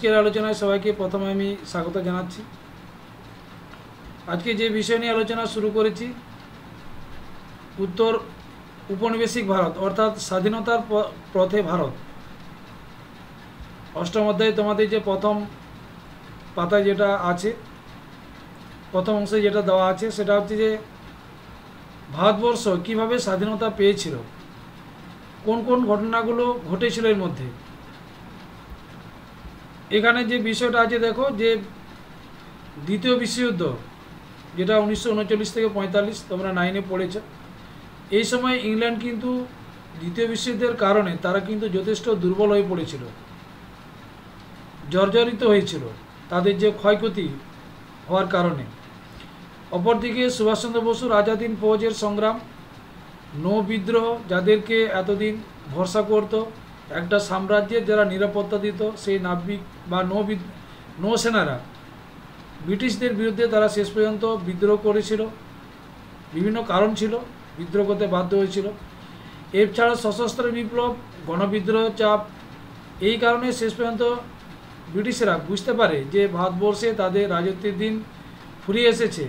আজকের আলোচনায় সবাইকে প্রথমে আমি স্বাগত জানাচ্ছি। আজকে যে বিষয় নিয়ে আলোচনা শুরু করেছি, উত্তর উপনিবেশিক ভারত অর্থাৎ স্বাধীনতার পথে ভারত। অষ্টম অধ্যায়ে তোমাদের যে প্রথম পাতায় যেটা আছে, প্রথম অংশে যেটা দেওয়া আছে, সেটা হচ্ছে যে ভারতবর্ষ কীভাবে স্বাধীনতা পেয়েছিল, কোন কোন ঘটনাগুলো ঘটেছিল এর মধ্যে। এখানে যে বিষয়টা আছে দেখো, যে দ্বিতীয় বিশ্বযুদ্ধ যেটা 1939 থেকে 45 তোমরা 9-এ পড়েছ, এই সময় ইংল্যান্ড কিন্তু দ্বিতীয় বিশ্বযুদ্ধের কারণে তারা কিন্তু যথেষ্ট দুর্বল হয়ে পড়েছিল, জর্জরিত হয়েছিল তাদের যে ক্ষয়ক্ষতি হওয়ার কারণে। অপরদিকে সুভাষচন্দ্র বসুর আজাদ হিন্দ ফৌজের সংগ্রাম, নৌ বিদ্রোহ, যাদেরকে এতদিন ভরসা করত একটা সাম্রাজ্যের যারা নিরাপত্তা দিত, সেই নাবিক বা নৌসেনারা ব্রিটিশদের বিরুদ্ধে তারা শেষ পর্যন্ত বিদ্রোহ করেছিল। বিভিন্ন কারণ ছিল, বিদ্রোহ করতে বাধ্য হয়েছিল। এছাড়া সশস্ত্র বিপ্লব, গণবিদ্রোহ, চাপ, এই কারণে শেষ পর্যন্ত ব্রিটিশরা বুঝতে পারে যে ভারতবর্ষে তাদের রাজত্বের দিন ফুরিয়ে এসেছে,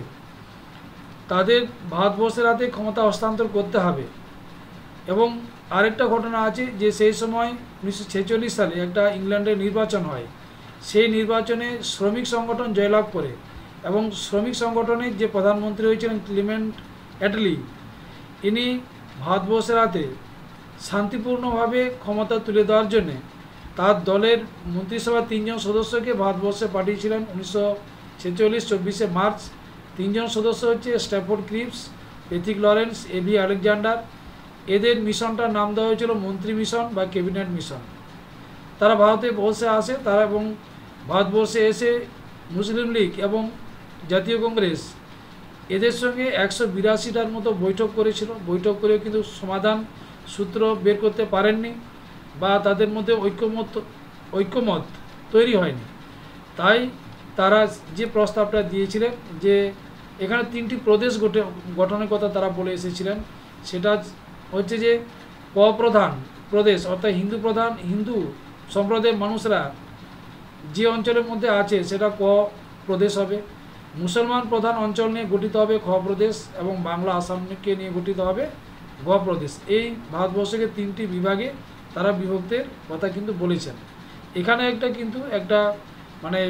তাদের ভারতবর্ষের হাতে ক্ষমতা হস্তান্তর করতে হবে। এবং আরেকটা ঘটনা আছে যে সেই সময় 1946 সালে একটা ইংল্যান্ডের নির্বাচন হয়। সেই নির্বাচনে শ্রমিক সংগঠন জয়লাভ করে এবং শ্রমিক সংগঠনের যে প্রধানমন্ত্রী হয়েছিলেন ক্লিমেন্ট অ্যাটলি, ইনি ভারতবর্ষের হাতে শান্তিপূর্ণভাবে ক্ষমতা তুলে দেওয়ার জন্যে তার দলের মন্ত্রিসভার 3 জন সদস্যকে ভারতবর্ষে পাঠিয়েছিলেন 1946 24শে মার্চ। 3 জন সদস্য হচ্ছে Stafford Cripps, Pethick Lawrence, A V Alexander. এদের মিশনটার নাম দেওয়া হয়েছিল মন্ত্রী মিশন বা ক্যাবিনেট মিশন। তারা ভারতে বসে আসে, তারা এবং ভারতবর্ষে এসে মুসলিম লীগ এবং জাতীয় কংগ্রেস এদের সঙ্গে 182টার মতো বৈঠক করেছিল। বৈঠক করেও কিন্তু সমাধান সূত্র বের করতে পারেননি বা তাদের মধ্যে ঐক্যমত তৈরি হয়নি। তাই তারা যে প্রস্তাবটা দিয়েছিলেন যে এখানে 3টি প্রদেশ গঠনের কথা তারা বলে এসেছিলেন, সেটা হচ্ছে যে প্রধান প্রদেশ অর্থাৎ হিন্দু সম্প্রদায়ের মানুষরা যে অঞ্চলের মধ্যে আছে সেটা প্রদেশ হবে, মুসলমান প্রধান অঞ্চল নিয়ে গঠিত হবে খ প্রদেশ, এবং বাংলা আসামকে নিয়ে গঠিত হবে গ প্রদেশ। এই ভারতবর্ষকে 3টি বিভাগে তারা বিভক্তের কথা কিন্তু বলেছেন। এখানে একটা মানে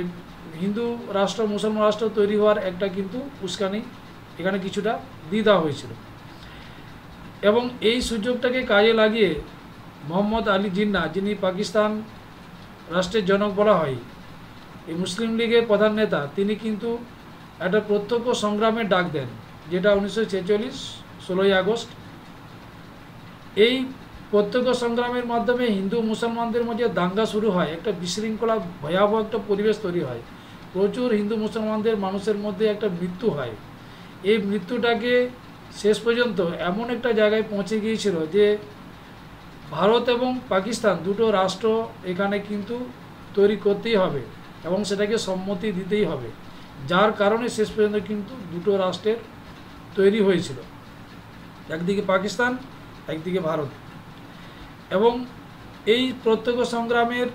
হিন্দু রাষ্ট্র মুসলমান রাষ্ট্র তৈরি হওয়ার একটা কিন্তু উস্কানি এখানে কিছুটা দিয়ে দেওয়া হয়েছিল। এবং এই সুযোগটাকে কাজে লাগিয়ে মোহাম্মদ আলী জিন্নাহ, যিনি পাকিস্তান রাষ্ট্রের জনক বলা হয়, এই মুসলিম লীগের প্রধান নেতা, তিনি কিন্তু একটা প্রত্যক্ষ সংগ্রামের ডাক দেন, যেটা 1946 16ই আগস্ট। এই প্রত্যক্ষ সংগ্রামের মাধ্যমে হিন্দু মুসলমানদের মধ্যে দাঙ্গা শুরু হয়, একটা বিশৃঙ্খলা ভয়াবহ একটা পরিবেশ তৈরি হয়, প্রচুর হিন্দু মুসলমানদের মানুষের মধ্যে একটা মৃত্যু হয়। এই মৃত্যুটাকে শেষ পর্যন্ত এমন একটা জায়গায় পৌঁছে গিয়েছিল যে ভারত এবং পাকিস্তান দুটো রাষ্ট্র এখানে কিন্তু তৈরি করতেই হবে এবং সেটাকে সম্মতি দিতেই হবে, যার কারণে শেষ পর্যন্ত কিন্তু দুটো রাষ্ট্রের তৈরি হয়েছিল, একদিকে পাকিস্তান একদিকে ভারত। এবং এই প্রত্যক্ষ সংগ্রামের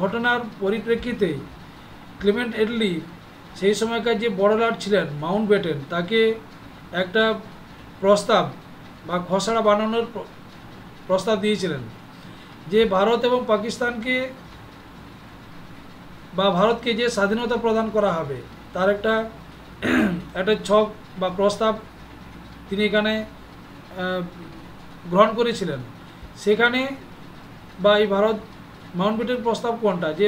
ঘটনার পরিপ্রেক্ষিতে ক্লিমেন্ট অ্যাটলি, সেই সময়কার যে বড় লর্ড ছিলেন মাউন্টব্যাটেন, তাকে একটা প্রস্তাব বা খসড়া বানানোর প্রস্তাব দিয়েছিলেন যে ভারত এবং পাকিস্তানকে বা ভারতকে যে স্বাধীনতা প্রদান করা হবে তার একটা ছক বা প্রস্তাব তিনি এখানে গ্রহণ করেছিলেন। সেখানে বা এই মাউন্টব্যাটেন প্রস্তাব কোনটা, যে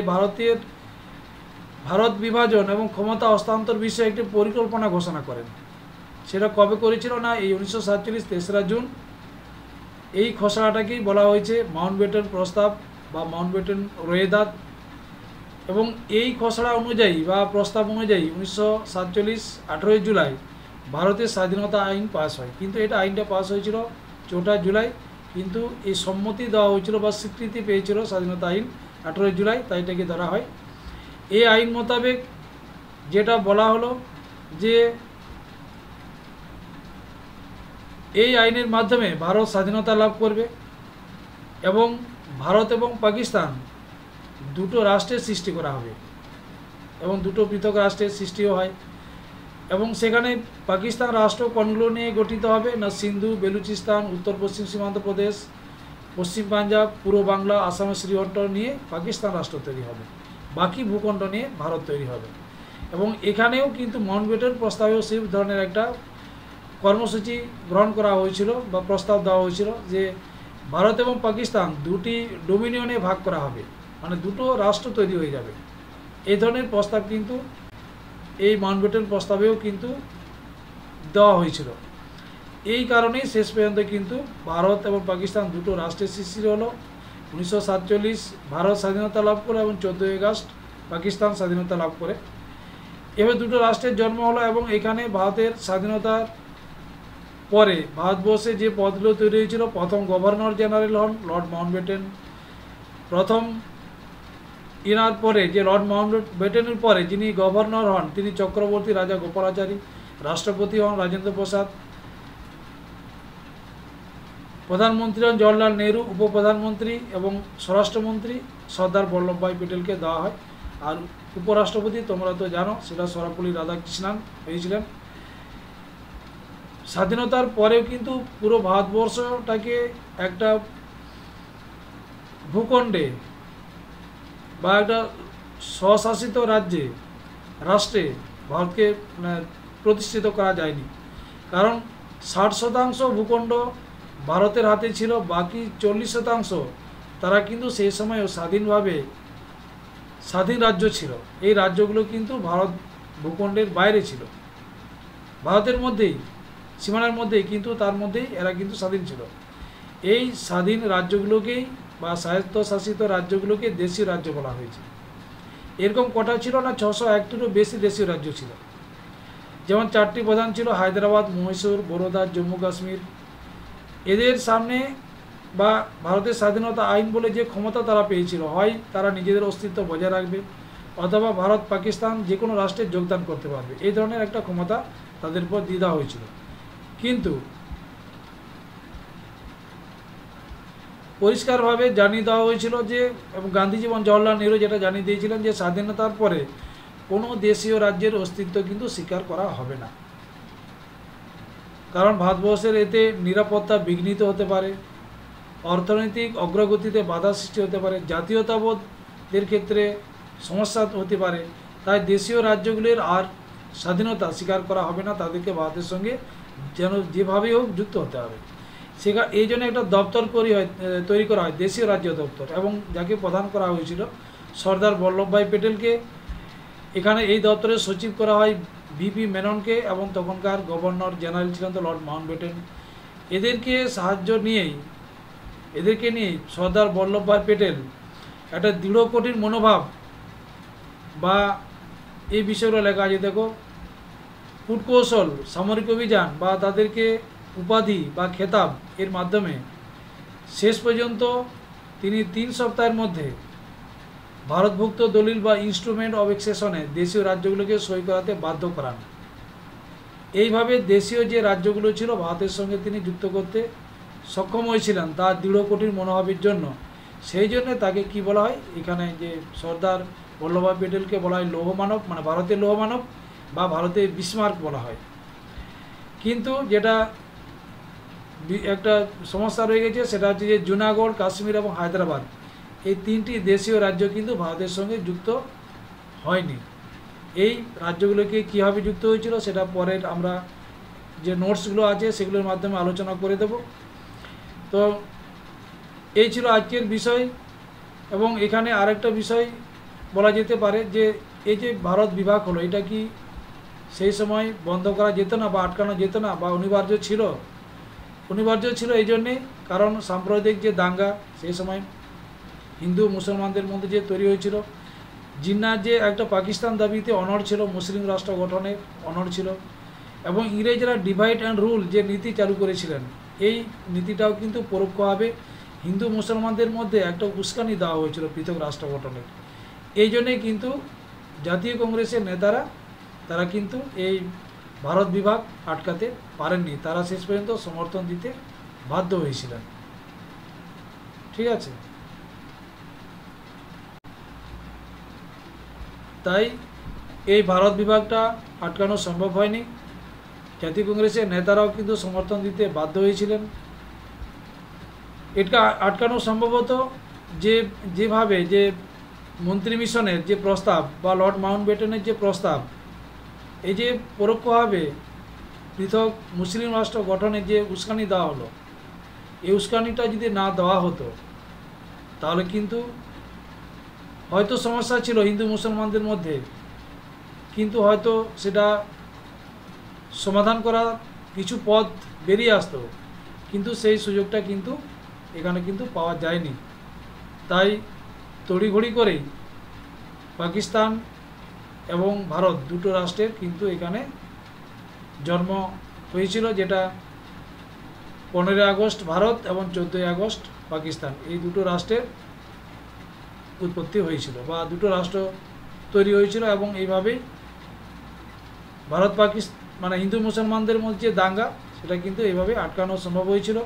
ভারত বিভাজন এবং ক্ষমতা হস্তান্তর বিষয়ে একটি পরিকল্পনা ঘোষণা করেন। সেটা কবে করেছিল না, এই 1947 3রা জুন। এই খসড়াটাকেই বলা হয়েছে মাউন্টব্যাটেন প্রস্তাব বা মাউন্টব্যাটেন রোয়েদাদ। এবং এই খসড়া অনুযায়ী বা প্রস্তাব অনুযায়ী 1947 18ই জুলাই ভারতের স্বাধীনতা আইন পাস হয়। কিন্তু আইনটা পাস হয়েছিল 4 জুলাই, কিন্তু এই সম্মতি দেওয়া হয়েছিল বা স্বীকৃতি পেয়েছিল স্বাধীনতা আইন 18 জুলাই, তাই এটাকে ধরা হয়। এই আইন মোতাবেক যেটা বলা হলো যে এই আইনের মাধ্যমে ভারত স্বাধীনতা লাভ করবে এবং ভারত এবং পাকিস্তান দুটো রাষ্ট্রের সৃষ্টি করা হবে এবং দুটো পৃথক রাষ্ট্রের সৃষ্টিও হয়। এবং সেখানে পাকিস্তান রাষ্ট্র কোনগুলো নিয়ে গঠিত হবে না, সিন্ধু, বেলুচিস্তান, উত্তর পশ্চিম সীমান্ত প্রদেশ, পশ্চিম পাঞ্জাব, পূর্ব বাংলা, আসামের শ্রীহট্ট নিয়ে পাকিস্তান রাষ্ট্র তৈরি হবে, বাকি ভূখণ্ড নিয়ে ভারত তৈরি হবে। এবং এখানেও কিন্তু মাউন্টব্যাটেন প্রস্তাবেও সেই ধরনের একটা কর্মসূচি গ্রহণ করা হয়েছিল বা প্রস্তাব দেওয়া হয়েছিল যে ভারত এবং পাকিস্তান দুটি ডোমিনিয়নে ভাগ করা হবে, মানে দুটো রাষ্ট্র তৈরি হয়ে যাবে। এই ধরনের প্রস্তাব কিন্তু এই মাউন্টব্যাটেন প্রস্তাবেও কিন্তু দেওয়া হয়েছিল। এই কারণেই শেষ পর্যন্ত কিন্তু ভারত এবং পাকিস্তান দুটো রাষ্ট্রের সৃষ্টি হলো। 1947 ভারত স্বাধীনতা লাভ করে এবং 14 আগস্ট পাকিস্তান স্বাধীনতা লাভ করে। এবার দুটো রাষ্ট্রের জন্ম হলো এবং এখানে ভারতের স্বাধীনতার পরে ভারতবর্ষে যে পদগুলো তৈরি হয়েছিল, প্রথম গভর্নর জেনারেল হন লর্ড মাউন্টব্যাটেন। প্রথম ইনার পরে যে লর্ড মাউন্টব্যাটেনের পরে যিনি গভর্নর হন তিনি চক্রবর্তী রাজা গোপালাচারী। রাষ্ট্রপতি হন রাজেন্দ্র প্রসাদ। প্রধানমন্ত্রী হন জওহরলাল নেহরু। উপপ্রধানমন্ত্রী এবং স্বরাষ্ট্রমন্ত্রী সর্দার বল্লভভাই প্যাটেলকে দেওয়া হয়। আর উপরাষ্ট্রপতি তোমরা তো জানো সেটা সর্বপল্লী রাধাকৃষ্ণন হয়েছিলেন। স্বাধীনতার পরেও কিন্তু পুরো ভারতবর্ষটাকে একটা ভূখণ্ডে বা একটা স্বশাসিত রাষ্ট্রে ভারতকে প্রতিষ্ঠিত করা যায়নি। কারণ 60% ভূখণ্ড ভারতের হাতে ছিল, বাকি 40% তারা কিন্তু সেই সময়ও স্বাধীন রাজ্য ছিল। এই রাজ্যগুলো কিন্তু ভারত ভূখণ্ডের বাইরে ছিল, ভারতের মধ্যেই সীমানার মধ্যেই, কিন্তু তার মধ্যেই এরা কিন্তু স্বাধীন ছিল। এই স্বাধীন রাজ্যগুলোকেই বা স্বায়ত্তশাসিত রাজ্যগুলোকে দেশীয় রাজ্য বলা হয়েছে। এরকম কটা ছিল না, 601টিরও বেশি দেশীয় রাজ্য ছিল। যেমন 4টি প্রধান ছিল, হায়দ্রাবাদ, মহীশূর, বরোদা, জম্মু কাশ্মীর। এদের সামনে বা ভারতের স্বাধীনতা আইন বলে যে ক্ষমতা তারা পেয়েছিল, হয় তারা নিজেদের অস্তিত্ব বজায় রাখবে অথবা ভারত পাকিস্তান যে কোনো রাষ্ট্রে যোগদান করতে পারবে, এই ধরনের একটা ক্ষমতা তাদের উপর দিয়ে দেওয়া হয়েছিল। কিন্তু পরিষ্কারভাবে জানিয়ে দেওয়া হয়েছিল যে, এবং গান্ধীজি এবং জওহরলাল নেহরু যেটা জানিয়ে দিয়েছিলেন যে স্বাধীনতার পরে কোনো দেশীয় রাজ্যের অস্তিত্ব কিন্তু স্বীকার করা হবে না। কারণ ভারতবর্ষের এতে নিরাপত্তা বিঘ্নিত হতে পারে, অর্থনৈতিক অগ্রগতিতে বাধা সৃষ্টি হতে পারে, জাতীয়তাবোধের ক্ষেত্রে সমস্যা হতে পারে। তাই দেশীয় রাজ্যগুলির আর স্বাধীনতা স্বীকার করা হবে না, তাদেরকে ভারতের সঙ্গে যেন যেভাবেই হোক যুক্ত হতে হবে। এই জন্য একটা দপ্তর তৈরি করা হয়, দেশীয় রাজ্য দপ্তর, এবং যাকে প্রদান করা হয়েছিল সর্দার বল্লভভাই প্যাটেলকে। এখানে এই দপ্তরের সচিব করা হয় ভিপি মেননকে, এবং তখনকার গভর্নর জেনারেল ছিলেন তো লর্ড মাউন্টব্যাটেন। এদেরকে নিয়ে সর্দার বল্লভভাই প্যাটেল একটা দৃঢ় কঠিন মনোভাব বা এই বিষয়গুলো লেখা আছে। দেখো, কূটকৌশল, সামরিক অভিযান বা তাদেরকে উপাধি বা খেতাব এর মাধ্যমে শেষ পর্যন্ত তিনি 3 সপ্তাহের মধ্যে ভারতভুক্ত দলিল বা ইনস্ট্রুমেন্ট অফ এক্সেশনে দেশীয় রাজ্যগুলোকে সই করাতে বাধ্য করান। এইভাবে দেশীয় যে রাজ্যগুলো ছিল ভারতের সঙ্গে তিনি যুক্ত করতে সক্ষম হয়েছিলেন তার দৃঢ় কঠিন মনোভাবের জন্য। সেই জন্য তাকে কি বলা হয়, এখানে যে সর্দার বল্লভভাই প্যাটেলকে বলা হয় লৌহমানব, মানে ভারতের লৌহমানব বা ভারতের বিসমার্ক বলা হয়। কিন্তু যেটা একটা সমস্যা রয়ে গেছে সেটা হচ্ছে যে জুনাগড়, কাশ্মীর এবং হায়দ্রাবাদ এই 3টি দেশীয় রাজ্য কিন্তু ভারতের সঙ্গে যুক্ত হয়নি। এই রাজ্যগুলোকে কীভাবে যুক্ত হয়েছিল সেটা পরের আমরা যে নোটসগুলো আছে সেগুলোর মাধ্যমে আলোচনা করে দেব। তো এই ছিল আজকের বিষয়। এবং এখানে আরেকটা বিষয় বলা যেতে পারে যে এই যে ভারত বিভাগ হলো, এটা কি সেই সময় বন্ধ করা যেত না বা আটকানো যেত না বা অনিবার্য ছিল? অনিবার্য ছিল এই জন্যে কারণ সাম্প্রদায়িক যে দাঙ্গা সেই সময় হিন্দু মুসলমানদের মধ্যে যে তৈরি হয়েছিল, জিন্নার যে একটা পাকিস্তান দাবিতে অনড় ছিল, মুসলিম রাষ্ট্র গঠনের অনড় ছিল, এবং ইংরেজরা ডিভাইড অ্যান্ড রুল যে নীতি চালু করেছিলেন, এই নীতিটাও কিন্তু পরোক্ষভাবে হিন্দু মুসলমানদের মধ্যে একটা উস্কানি দেওয়া হয়েছিল পৃথক রাষ্ট্র গঠনের। এই জন্যেই কিন্তু জাতীয় কংগ্রেসের নেতারা তারা কিন্তু এই ভারত বিভাগ আটকাতে পারেননি, তারা শেষ পর্যন্ত সমর্থন দিতে বাধ্য হয়েছিলেন। ঠিক আছে। তাই এই ভারত বিভাগটা আটকানো সম্ভব হয়নি। জাতীয় কংগ্রেসের নেতারাও কিন্তু সমর্থন দিতে বাধ্য হয়েছিলেন। এটা আটকানো সম্ভবত যেভাবে যে মন্ত্রী মিশনের যে প্রস্তাব বা লর্ড মাউন্টব্যাটেনের যে প্রস্তাব, এই যে পরোক্ষভাবে পৃথক মুসলিম রাষ্ট্র গঠনের যে উস্কানি দেওয়া হলো, এই উস্কানিটা যদি না দেওয়া হতো তাহলে কিন্তু হয়তো সমস্যা ছিল হিন্দু মুসলমানদের মধ্যে, কিন্তু হয়তো সেটা সমাধান করা কিছু পথ বেরিয়ে আসতো, কিন্তু সেই সুযোগটা কিন্তু এখানে কিন্তু পাওয়া যায়নি। তাই তড়িঘড়ি করেই পাকিস্তান এবং ভারত দুটো রাষ্ট্রের কিন্তু এখানে জন্ম হয়েছিল, যেটা 15 আগস্ট ভারত এবং 14 আগস্ট পাকিস্তান, এই দুটো রাষ্ট্রের উৎপত্তি হয়েছিল বা দুটো রাষ্ট্র তৈরি হয়েছিল। এবং এইভাবেই ভারত পাকিস্তান মানে হিন্দু মুসলমানদের মধ্যে দাঙ্গা, সেটা কিন্তু এইভাবে আটকানো সম্ভব হয়েছিল।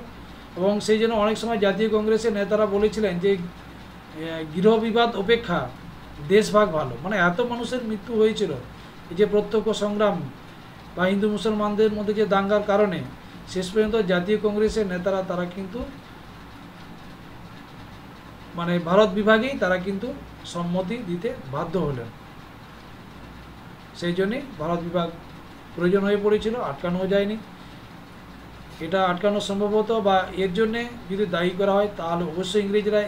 এবং সেই জন্য অনেক সময় জাতীয় কংগ্রেসের নেতারা বলেছিলেন যে গৃহবিবাদ অপেক্ষা দেশভাগ ভালো। মানে এত মানুষের মৃত্যু হয়েছিল এই যে প্রত্যক্ষ সংগ্রাম বা হিন্দু মুসলমানদের মধ্যে যে দাঙ্গার কারণে শেষ পর্যন্ত জাতীয় কংগ্রেসের নেতারা তারা কিন্তু মানে ভারত বিভাগেই তারা কিন্তু সম্মতি দিতে বাধ্য হলেন। সেই জন্যে ভারত বিভাগ প্রয়োজন হয়ে পড়েছিল, আটকানো যায়নি। এটা আটকানো সম্ভবত বা এর জন্যে যদি দায়ী করা হয় তাহলে অবশ্যই ইংরেজরা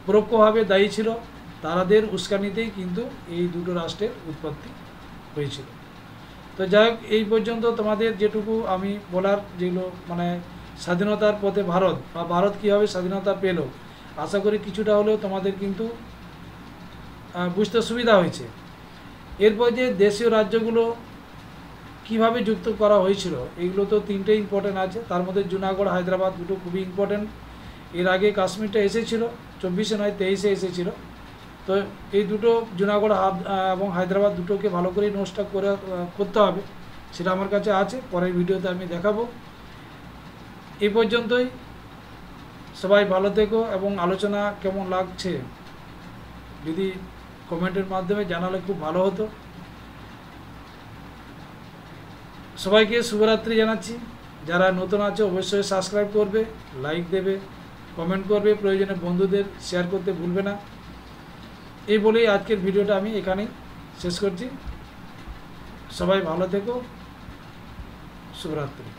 পরোক্ষভাবে দায়ী ছিল, তাদের উস্কানিতেই কিন্তু এই দুটো রাষ্ট্রের উৎপত্তি হয়েছিল। তো যাই হোক, এই পর্যন্ত তোমাদের যেটুকু আমি বলার, যেগুলো মানে স্বাধীনতার পথে ভারত বা ভারত কীভাবে স্বাধীনতা পেল, আশা করি কিছুটা হলেও তোমাদের কিন্তু বুঝতে সুবিধা হয়েছে। এরপর যে দেশীয় রাজ্যগুলো কিভাবে যুক্ত করা হয়েছিল, এগুলো তো তিনটে ইম্পর্টেন্ট আছে, তার মধ্যে জুনাগড় হায়দ্রাবাদ দুটো খুবই ইম্পর্টেন্ট। এর আগে কাশ্মীরটা এসেছিল, 24-এ নয় 23-এ এসেছিল। তো এই দুটো জুনাগড় এবং হায়দ্রাবাদ দুটোকে ভালো করে নোটসটা করতে হবে, সেটা আমার কাছে আছে, পরের ভিডিওতে আমি দেখাবো। এই পর্যন্তই, সবাই ভালো থেকো এবং আলোচনা কেমন লাগছে যদি কমেন্টের মাধ্যমে জানালে খুব ভালো হতো। সবাইকে শুভরাত্রি জানাচ্ছি। যারা নতুন আছে অবশ্যই সাবস্ক্রাইব করবে, লাইক দেবে, কমেন্ট করবে, প্রয়োজনে বন্ধুদের শেয়ার করতে ভুলবে না। এই বলেই আজকের ভিডিওটা আমি এখানেই শেষ করছি। সবাই ভালো থেকো, শুভরাত্রি।